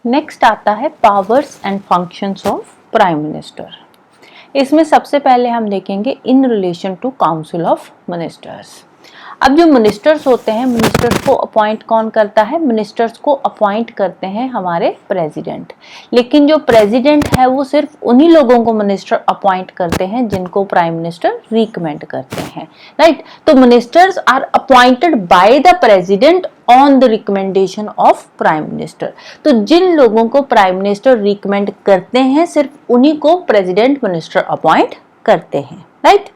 Next आता है powers and functions of prime minister. इसमें सबसे पहले हम देखेंगे in relation to council of ministers. अब जो मिनिस्टर्स होते हैं, मिनिस्टर्स को अपॉइंट कौन करता है? मिनिस्टर्स को अपॉइंट करते हैं हमारे प्रेसिडेंट। लेकिन जो प्रेसिडेंट है वो सिर्फ उन्हीं लोगों को मिनिस्टर अपॉइंट करते हैं जिनको प्राइम मिनिस्टर रिकमेंड करते हैं, राइट। तो ministers are appointed by the president on the recommendation of prime minister. तो जिन लोगों को प्राइम मिनिस्टर रिकमेंड करते हैं सिर्फ उन्हीं को प्रेसिडेंट मिनिस्टर अपॉइंट करते हैं, राइट।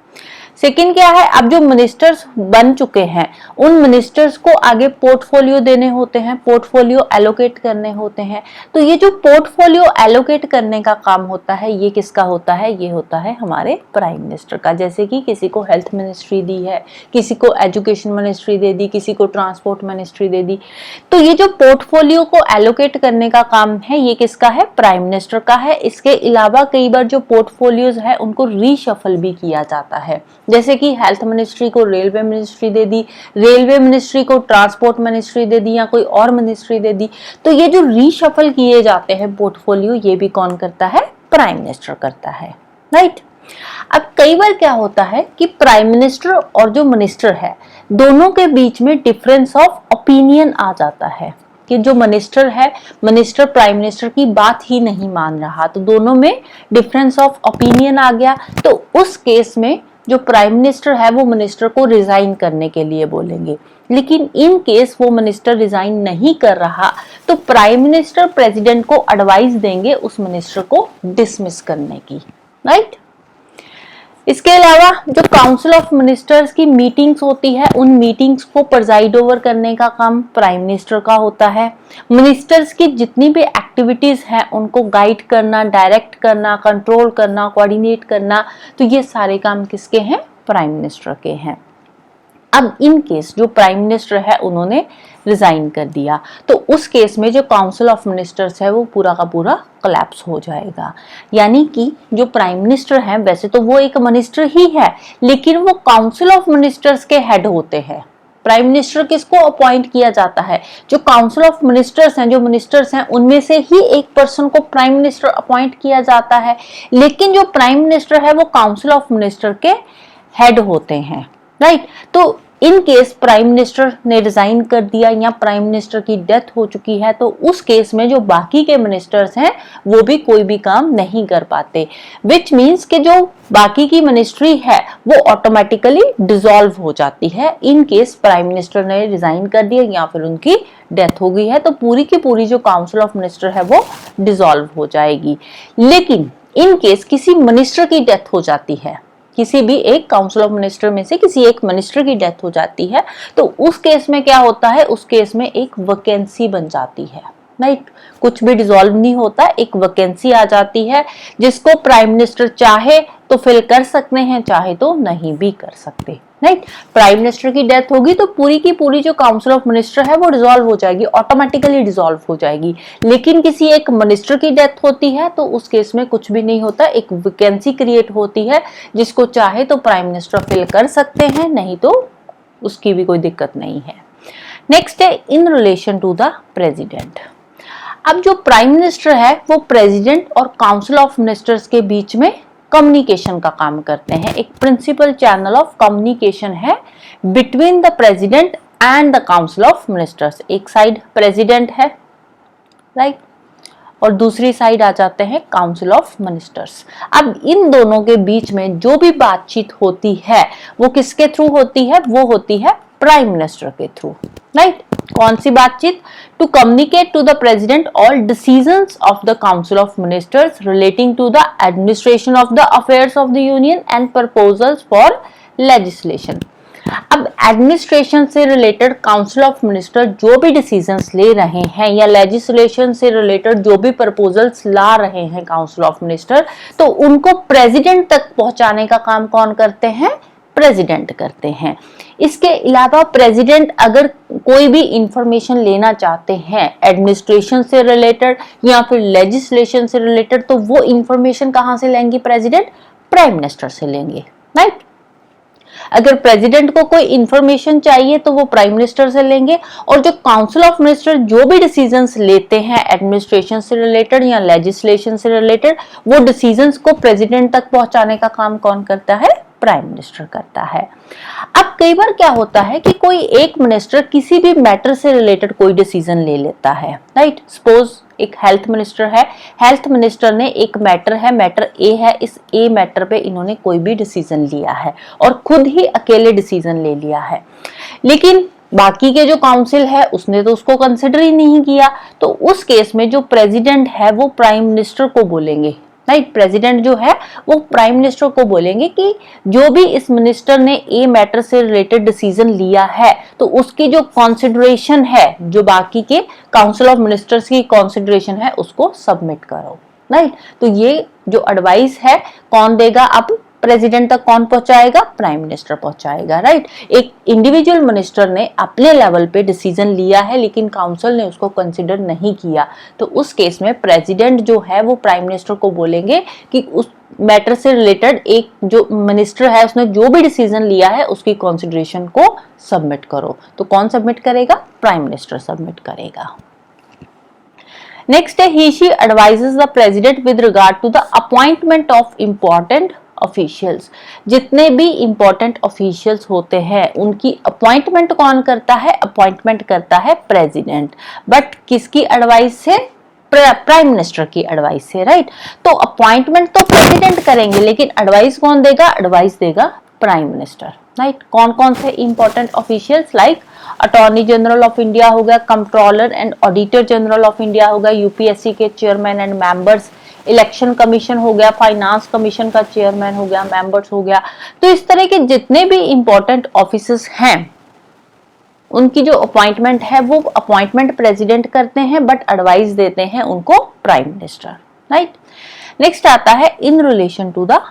सेकंड क्या है? अब जो मिनिस्टर्स बन चुके हैं उन मिनिस्टर्स को आगे पोर्टफोलियो देने होते हैं, पोर्टफोलियो एलोकेट करने होते हैं। तो ये जो पोर्टफोलियो एलोकेट करने का काम होता है ये किसका होता है? ये होता है हमारे प्राइम मिनिस्टर का। जैसे कि किसी को हेल्थ मिनिस्ट्री दी है, किसी को एजुकेशन मिनिस्ट्री दे दी, किसी को ट्रांसपोर्ट मिनिस्ट्री दे दी। तो ये जो पोर्टफोलियो को एलोकेट करने का काम है ये किसका है? प्राइम मिनिस्टर का है। इसके अलावा कई बार जो पोर्टफोलियोज है उनको रीशफल भी किया जाता है। जैसे कि हेल्थ मिनिस्ट्री को रेलवे मिनिस्ट्री दे दी, रेलवे मिनिस्ट्री को ट्रांसपोर्ट मिनिस्ट्री दे दी या कोई और मिनिस्ट्री दे दी। तो ये जो रीशफल किए जाते हैं पोर्टफोलियो ये भी कौन करता है? प्राइम मिनिस्टर करता है, राइट। अब कई बार क्या होता है कि प्राइम मिनिस्टर और जो मिनिस्टर है दोनों के बीच में डिफरेंस ऑफ ओपिनियन आ जाता है कि जो मिनिस्टर है, मिनिस्टर प्राइम मिनिस्टर की बात ही नहीं मान रहा, तो दोनों में डिफरेंस ऑफ ओपिनियन आ गया। तो उस केस में जो प्राइम मिनिस्टर है वो मिनिस्टर को रिजाइन करने के लिए बोलेंगे। लेकिन इन केस वो मिनिस्टर रिजाइन नहीं कर रहा तो प्राइम मिनिस्टर प्रेसिडेंट को एडवाइस देंगे उस मिनिस्टर को डिसमिस करने की, राइट। इसके अलावा जो काउंसिल ऑफ मिनिस्टर्स की मीटिंग्स होती है उन मीटिंग्स को प्रेजाइड ओवर करने का काम प्राइम मिनिस्टर का होता है। मिनिस्टर्स की जितनी भी एक्टिविटीज हैं उनको गाइड करना, डायरेक्ट करना, कंट्रोल करना, कोऑर्डिनेट करना, तो ये सारे काम किसके हैं? प्राइम मिनिस्टर के हैं। अब इन केस जो प्राइम मिनिस्टर है उन्होंने रिजाइन कर दिया तो उस केस में जो काउंसिल ऑफ मिनिस्टर्स है वो पूरा का पूरा कोलैप्स हो जाएगा। यानी कि जो प्राइम मिनिस्टर है वैसे तो वो एक मिनिस्टर ही है लेकिन वो काउंसिल ऑफ मिनिस्टर्स के हेड होते हैं। प्राइम मिनिस्टर किसको अपॉइंट किया जाता है? जो काउंसिल ऑफ मिनिस्टर्स हैं, जो मिनिस्टर्स हैं उनमें से ही एक पर्सन को प्राइम मिनिस्टर अपॉइंट किया जाता है। लेकिन जो प्राइम मिनिस्टर है वो काउंसिल ऑफ मिनिस्टर के हेड होते हैं, राइट। तो इन केस प्राइम मिनिस्टर ने रिजाइन कर दिया या प्राइम मिनिस्टर की डेथ हो चुकी है तो उस केस में जो बाकी के मिनिस्टर्स हैं वो भी कोई भी काम नहीं कर पाते, विच मीन्स कि जो बाकी की मिनिस्ट्री है वो ऑटोमेटिकली डिसॉल्व हो जाती है इन केस प्राइम मिनिस्टर ने रिजाइन कर दिया या फिर उनकी डेथ हो गई है। तो पूरी की पूरी जो काउंसिल ऑफ मिनिस्टर है वो डिसॉल्व हो जाएगी। लेकिन इन केस किसी मिनिस्टर की डेथ हो जाती है, किसी भी एक काउंसिल ऑफ मिनिस्टर में से किसी एक मिनिस्टर की डेथ हो जाती है तो उस केस में क्या होता है? उस केस में एक वैकेंसी बन जाती है, राइट। कुछ भी डिसॉल्व नहीं होता, एक वैकेंसी आ जाती है जिसको प्राइम मिनिस्टर चाहे तो फिल कर सकते हैं, चाहे तो नहीं भी कर सकते, राइट। प्राइम मिनिस्टर की डेथ होगी तो पूरी की पूरी जो काउंसिल ऑफ मिनिस्टर है वो डिसॉल्व हो जाएगी, ऑटोमेटिकली डिसॉल्व हो जाएगी। लेकिन किसी एक मिनिस्टर की डेथ होती है तो उस केस में कुछ भी नहीं होता, एक वैकेंसी क्रिएट होती है जिसको चाहे तो प्राइम मिनिस्टर फिल कर सकते हैं, नहीं तो उसकी भी कोई दिक्कत नहीं है। नेक्स्ट है in relation to the president. अब जो प्राइम मिनिस्टर है वो प्रेसिडेंट और काउंसिल ऑफ मिनिस्टर्स के बीच में कम्युनिकेशन का काम करते हैं। एक प्रिंसिपल चैनल ऑफ कम्युनिकेशन है between the president and the council of ministers. एक साइड प्रेसिडेंट है, राइट, और दूसरी साइड आ जाते हैं काउंसिल ऑफ मिनिस्टर्स। अब इन दोनों के बीच में जो भी बातचीत होती है वो किसके थ्रू होती है? वो होती है प्राइम मिनिस्टर के थ्रू, राइट। कौन सी बातचीत? To communicate to the president all decisions of the council of ministers relating to the administration of the affairs of the union and proposals for legislation. अब एडमिनिस्ट्रेशन से रिलेटेड काउंसिल ऑफ मिनिस्टर जो भी decisions ले रहे हैं या legislation से related जो भी प्रपोजल्स ला रहे हैं काउंसिल ऑफ मिनिस्टर, तो उनको प्रेसिडेंट तक पहुंचाने का काम कौन करते हैं? प्रेसिडेंट करते हैं। इसके अलावा प्रेसिडेंट अगर कोई भी इंफॉर्मेशन लेना चाहते हैं एडमिनिस्ट्रेशन से रिलेटेड या फिर लेजिस्लेशन से रिलेटेड तो वो इंफॉर्मेशन कहां से लेंगे? प्रेसिडेंट प्राइम मिनिस्टर से लेंगे, राइट। अगर प्रेसिडेंट को कोई इंफॉर्मेशन चाहिए तो वो प्राइम मिनिस्टर से लेंगे, और जो काउंसिल ऑफ मिनिस्टर जो भी डिसीजंस लेते हैं एडमिनिस्ट्रेशन से रिलेटेड या लेजिस्लेशन से रिलेटेड, वो डिसीजंस को प्रेसिडेंट तक पहुंचाने का काम कौन करता है? प्राइम मिनिस्टर करता है। अब कई बार क्या होता है कि कोई एक मिनिस्टर किसी भी मैटर से रिलेटेड कोई डिसीजन ले लेता है, राइट। सपोज एक हेल्थ मिनिस्टर है, हेल्थ मिनिस्टर ने एक मैटर है, मैटर ए है, इस ए मैटर पे इन्होंने कोई भी डिसीजन लिया है और खुद ही अकेले डिसीजन ले लिया है, लेकिन बाकी के जो काउंसिल है उसने तो उसको कंसिडर ही नहीं किया। तो उस केस में जो प्रेसिडेंट है वो प्राइम मिनिस्टर को बोलेंगे, राइट। प्रेसिडेंट जो है वो प्राइम मिनिस्टर को बोलेंगे कि जो भी इस मिनिस्टर ने ए मैटर से रिलेटेड डिसीजन लिया है तो उसकी जो कंसिडरेशन है, जो बाकी के काउंसिल ऑफ मिनिस्टर्स की कंसिडरेशन है, उसको सबमिट करो, राइट। तो ये जो एडवाइस है कौन देगा? अब प्रेसिडेंट तक कौन पहुंचाएगा? प्राइम मिनिस्टर पहुंचाएगा, राइट। एक इंडिविजुअल मिनिस्टर ने अपने लेवल पे डिसीजन लिया है लेकिन काउंसिल ने उसको कंसिडर नहीं किया, तो उस केस में प्रेसिडेंट जो है वो प्राइम मिनिस्टर को बोलेंगे कि उस मैटर से रिलेटेड एक जो मिनिस्टर है उसने जो भी डिसीजन लिया है उसकी कंसिडरेशन को सबमिट करो। तो कौन सबमिट करेगा? प्राइम मिनिस्टर सबमिट करेगा। नेक्स्ट है he she advises the president with regard to the appointment of important officials. जितने भी इंपॉर्टेंट ऑफिशियल्स होते हैं उनकी अपॉइंटमेंट कौन करता है? अपॉइंटमेंट करता है प्रेसिडेंट, बट किसकी एडवाइस से? प्राइम मिनिस्टर की एडवाइस से, राइट। तो अपॉइंटमेंट तो प्रेसिडेंट करेंगे लेकिन एडवाइस कौन देगा? एडवाइस देगा प्राइम मिनिस्टर, राइट। कौन कौन से important officials? Like attorney general of India हो गया, controller and auditor general of India हो गया, यूपीएससी के chairman and members, election commission हो गया, फाइनेंस कमीशन का चेयरमैन हो गया, मेंबर्स हो गया। तो इस तरह के जितने भी इंपॉर्टेंट ऑफिसर्स हैं उनकी जो अपॉइंटमेंट है वो अपॉइंटमेंट प्रेसिडेंट करते हैं बट एडवाइस देते हैं उनको प्राइम मिनिस्टर, राइट। नेक्स्ट आता है in relation to the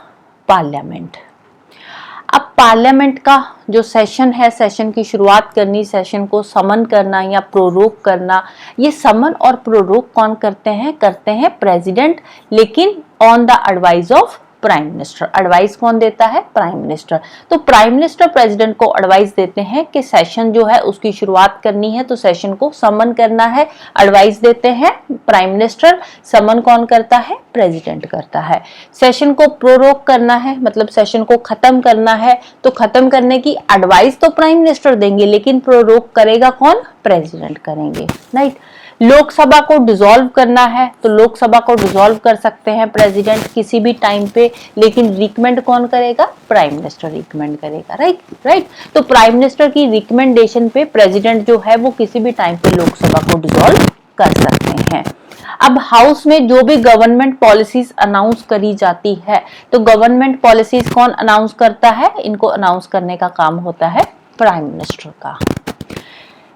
parliament. अब पार्लियामेंट का जो सेशन है, सेशन की शुरुआत करनी, सेशन को समन करना या प्रोरोग करना, ये समन और प्रोरोग कौन करते हैं? करते हैं प्रेसिडेंट, लेकिन on the advice of prime minister. Advice कौन देता है? Prime minister. तो प्राइम मिनिस्टर प्रेसिडेंट को एडवाइस देते हैं कि सेशन जो है उसकी शुरुआत करनी है तो सेशन को समन करना है, एडवाइस देते हैं प्राइम मिनिस्टर। समन कौन करता है? प्रेसिडेंट करता है। सेशन को प्रोरोग करना है, मतलब सेशन को खत्म करना है, तो खत्म करने की एडवाइस तो प्राइम मिनिस्टर देंगे लेकिन प्रोरोग करेगा कौन? प्रेसिडेंट करेंगे, राइट। लोकसभा को डिसॉल्व करना है तो लोकसभा को डिसॉल्व कर सकते हैं प्रेसिडेंट किसी भी टाइम पे, लेकिन रिकमेंड कौन करेगा? प्राइम मिनिस्टर रिकमेंड करेगा, राइट। तो प्राइम मिनिस्टर की रिकमेंडेशन पे प्रेसिडेंट जो है वो किसी भी टाइम पे लोकसभा को डिसॉल्व कर सकते हैं। अब हाउस में जो भी गवर्नमेंट पॉलिसीज अनाउंस करी जाती है तो गवर्नमेंट पॉलिसीज कौन अनाउंस करता है? इनको अनाउंस करने का काम होता है प्राइम मिनिस्टर का।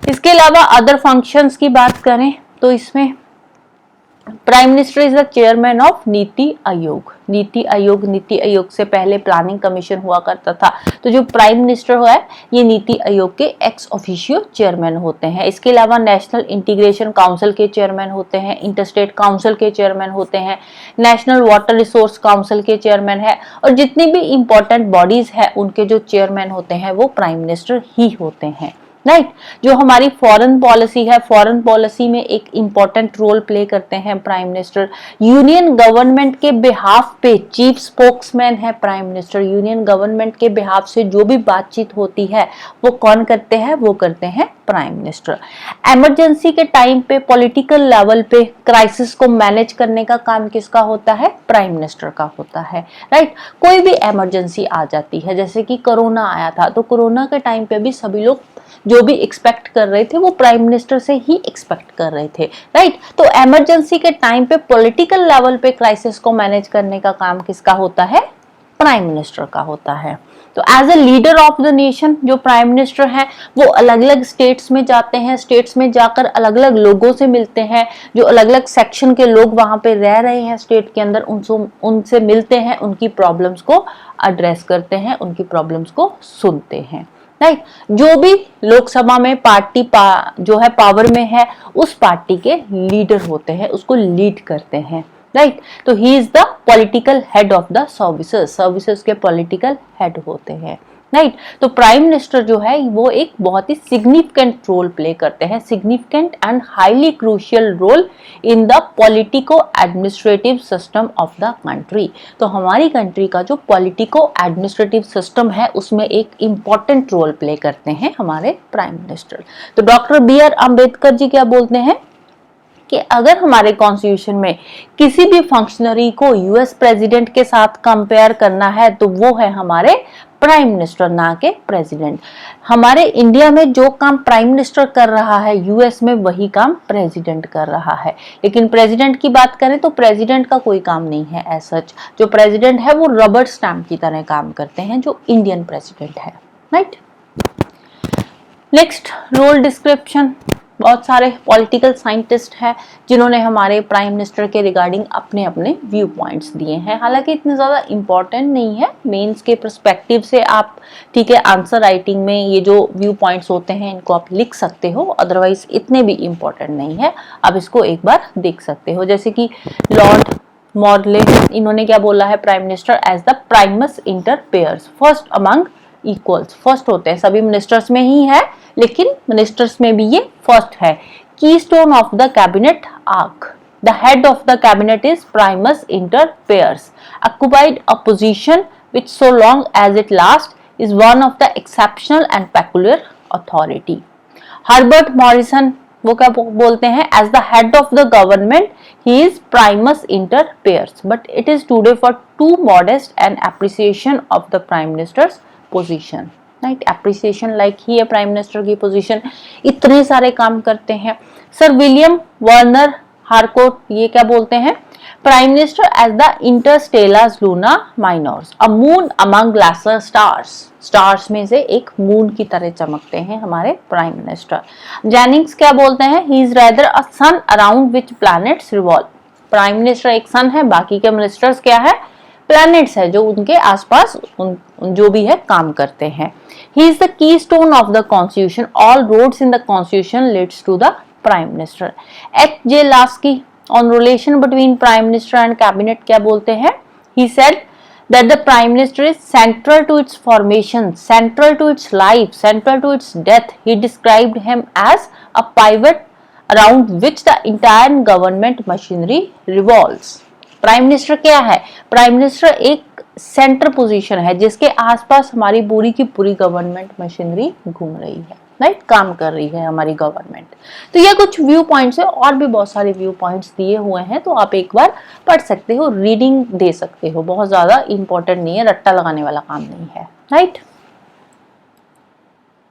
इसके अलावा अदर फंक्शंस की बात करें तो इसमें prime minister is the chairman of NITI Aayog. NITI Aayog से पहले प्लानिंग कमीशन हुआ करता था, तो जो प्राइम मिनिस्टर है ये नीति आयोग के एक्स ऑफिशियो चेयरमैन होते हैं। इसके अलावा नेशनल इंटीग्रेशन काउंसिल के चेयरमैन होते हैं, इंटरस्टेट काउंसिल के चेयरमैन होते हैं, नेशनल वाटर रिसोर्स काउंसिल के चेयरमैन है, और जितनी भी इंपॉर्टेंट बॉडीज है उनके जो चेयरमैन होते हैं वो प्राइम मिनिस्टर ही होते हैं, राइट। जो हमारी फॉरेन पॉलिसी है, फॉरेन पॉलिसी में एक इंपॉर्टेंट रोल प्ले करते हैं प्राइम मिनिस्टर। यूनियन गवर्नमेंट के बिहाफ पे चीफ स्पोक्समैन है प्राइम मिनिस्टर। यूनियन गवर्नमेंट के बिहाफ से जो भी बातचीत होती है वो कौन करते हैं? वो करते हैं प्राइम मिनिस्टर। इमरजेंसी के टाइम पे पॉलिटिकल लेवल पे क्राइसिस को मैनेज करने का काम किसका होता है? प्राइम मिनिस्टर का होता है, राइट। कोई भी इमरजेंसी आ जाती है, जैसे कि कोरोना आया था, तो कोरोना के टाइम पे भी सभी लोग जो भी एक्सपेक्ट कर रहे थे वो प्राइम मिनिस्टर से ही एक्सपेक्ट कर रहे थे, राइट। तो इमरजेंसी के टाइम पे पॉलिटिकल लेवल पे क्राइसिस को मैनेज करने का काम किसका होता है? प्राइम मिनिस्टर का होता है। तो as a leader of the nation जो प्राइम मिनिस्टर हैं वो अलग अलग स्टेट्स में जाते हैं, स्टेट्स में जाकर अलग अलग लोगों से मिलते हैं, जो अलग अलग सेक्शन के लोग वहां पे रह रहे हैं स्टेट के अंदर, उनसे मिलते हैं, उनकी प्रॉब्लम्स को एड्रेस करते हैं, उनकी प्रॉब्लम्स को सुनते हैं, राइट। जो भी लोकसभा में पार्टी जो है पावर में है उस पार्टी के लीडर होते हैं, उसको लीड करते हैं, राइट। तो he is the political head of the services के पॉलिटिकल हेड होते हैं, राइट। तो प्राइम मिनिस्टर जो है वो एक बहुत ही सिग्निफिकेंट रोल प्ले करते हैं, significant and highly crucial role in the politico administrative system of the country. तो हमारी कंट्री का जो पॉलिटिको एडमिनिस्ट्रेटिव सिस्टम है उसमें एक इंपॉर्टेंट रोल प्ले करते हैं हमारे प्राइम मिनिस्टर। तो डॉक्टर बी.आर. अम्बेडकर जी क्या बोलते हैं कि अगर हमारे कॉन्स्टिट्यूशन में किसी भी फंक्शनरी को यूएस प्रेसिडेंट के साथ कंपेयर करना है तो वो है हमारे प्राइम मिनिस्टर, ना के प्रेसिडेंट। हमारे इंडिया में जो काम प्राइम मिनिस्टर कर रहा है यूएस में वही काम प्रेसिडेंट कर रहा है। लेकिन प्रेसिडेंट की बात करें तो प्रेसिडेंट का कोई काम नहीं है एज सच। जो प्रेसिडेंट है वो रबर स्टैम्प की तरह काम करते हैं जो इंडियन प्रेसिडेंट है, राइट। Next role description. बहुत सारे पॉलिटिकल साइंटिस्ट हैं जिन्होंने हमारे प्राइम मिनिस्टर के रिगार्डिंग अपने अपने व्यू पॉइंट्स दिए हैं। हालांकि इतने ज़्यादा इम्पॉर्टेंट नहीं है, मेंस के पर्सपेक्टिव से आप ठीक है आंसर राइटिंग में ये जो व्यू पॉइंट्स होते हैं इनको आप लिख सकते हो, अदरवाइज इतने भी इम्पॉर्टेंट नहीं है, आप इसको एक बार देख सकते हो। जैसे कि लॉर्ड मॉर्ले, इन्होंने क्या बोला है, prime minister as the primus inter pares first among equals. फर्स्ट होते हैं सभी मिनिस्टर्स में ही है, लेकिन मिनिस्टर्स में भी ये फर्स्ट है। Keystone of the cabinet arc, the head of the cabinet is Primus inter pairs, occupied a position which so long as it lasts is one of the exceptional and peculiar authority. Herbert Morrison वो क्या बोलते हैं, as the head of the government he is primus inter pares, but it is today for too modest an appreciation of the prime minister's position. Right, appreciation like he है prime minister की position, इतने सारे काम करते हैं। Sir William Werner Harcourt ये क्या बोलते हैं, प्राइम मिनिस्टर एज द इंटरस्टेलर्स लूना माइनर्स, अ मून अमंग ग्लासर स्टार्स, स्टार्स में से एक मून की तरह चमकते हैं हमारे प्राइम मिनिस्टर। जेनिंग्स क्या बोलते हैं, he is rather a sun around which planets revolve, prime minister एक सन है, बाकी के मिनिस्टर्स क्या है, प्लैनेट्स है जो उनके आसपास जो भी है काम करते हैं। He is the keystone of the constitution. All roads in the constitution leads to the prime minister. H.J. Lasky on relation between prime minister and cabinet क्या बोलते हैं, he said that the prime minister is central to its formation, central to its life, central to its death. He described him as a pivot around which the entire government machinery revolves. Prime minister क्या है, prime minister एक centre position है जिसके आसपास हमारी पूरी की पूरी गवर्नमेंट मशीनरी घूम रही है, राइट, काम कर रही है हमारी गवर्नमेंट। तो ये कुछ व्यू पॉइंट्स है, और भी बहुत सारे व्यू पॉइंट्स दिए हुए हैं, तो आप एक बार पढ़ सकते हो, रीडिंग दे सकते हो, बहुत ज्यादा इंपॉर्टेंट नहीं है, रट्टा लगाने वाला काम नहीं है, राइट।